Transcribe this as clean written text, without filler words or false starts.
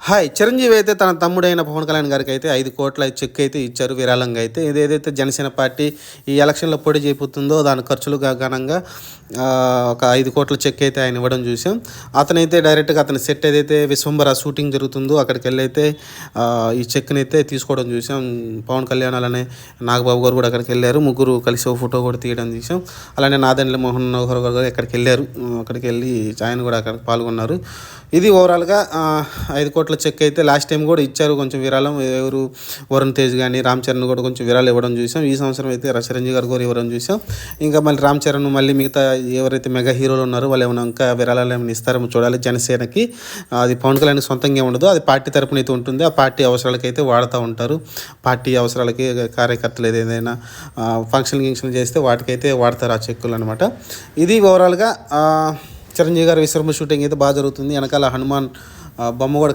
Hi! Chiranjeevi అయితే తన తమ్ముడైన పవన్ కళ్యాణ్ గారికి అయితే 5,00,00,000 చెక్ అయితే ఇచ్చారు విరాళంగా అయితే. ఇదేదైతే జనసేన పార్టీ ఈ ఎలక్షన్‌లో పోటీ చేయబోతుందో దాని ఖర్చులుగా ఘనంగా ఒక 5,00,00,000 చెక్ అయితే ఆయన ఇవ్వడం చూసాం. అతనైతే డైరెక్ట్‌గా అతని సెట్ ఏదైతే విశ్వంబర షూటింగ్ జరుగుతుందో అక్కడికెళ్ళైతే ఈ చెక్‌ని అయితే తీసుకోవడం చూసాం. పవన్ కళ్యాణ్ అలానే నాగబాబు గారు కూడా అక్కడికెళ్లారు. ముగ్గురు కలిసి ఒక ఫోటో కూడా తీయడం చూసాం. అలానే నాదెండ్ల మోహన్ మనోహర్ గారు అక్కడికెళ్లారు. అక్కడికెళ్ళి ఆయన కూడా అక్కడ పాల్గొన్నారు. ఇది ఓవరాల్‌గా 5,00,00,000 చెక్ అయితే లాస్ట్ టైం కూడా ఇచ్చారు కొంచెం విరాళం. ఎవరు వరుణ్ తేజ్ కానీ రామ్ చరణ్ కూడా కొంచెం విరాళం ఇవ్వడం చూసాం. ఈ సంవత్సరం అయితే చిరంజీవి గారు కూడా ఇవ్వడం చూసాం. ఇంకా మళ్ళీ రామ్ చరణ్ మళ్ళీ మిగతా ఎవరైతే మెగా హీరోలు ఉన్నారో వాళ్ళు ఏమైనా ఇంకా విరాళాలు ఏమైనా ఇస్తారేమో చూడాలి. జనసేనకి అది పవన్ కళ్యాణ్ సొంతంగా ఉండదు, అది పార్టీ తరపున అయితే ఉంటుంది. ఆ పార్టీ అవసరాలకైతే వాడుతూ ఉంటారు. పార్టీ అవసరాలకి కార్యకర్తలు ఏదైనా ఫంక్షన్ చేస్తే వాటికైతే వాడతారు ఆ చెక్కులు అనమాట. ఇది ఓవరాల్గా చిరంజీవి గారి విశ్వకర్మ షూటింగ్ అయితే బాగా జరుగుతుంది. వెనకాల హనుమాన్ బొమ్మ కూడా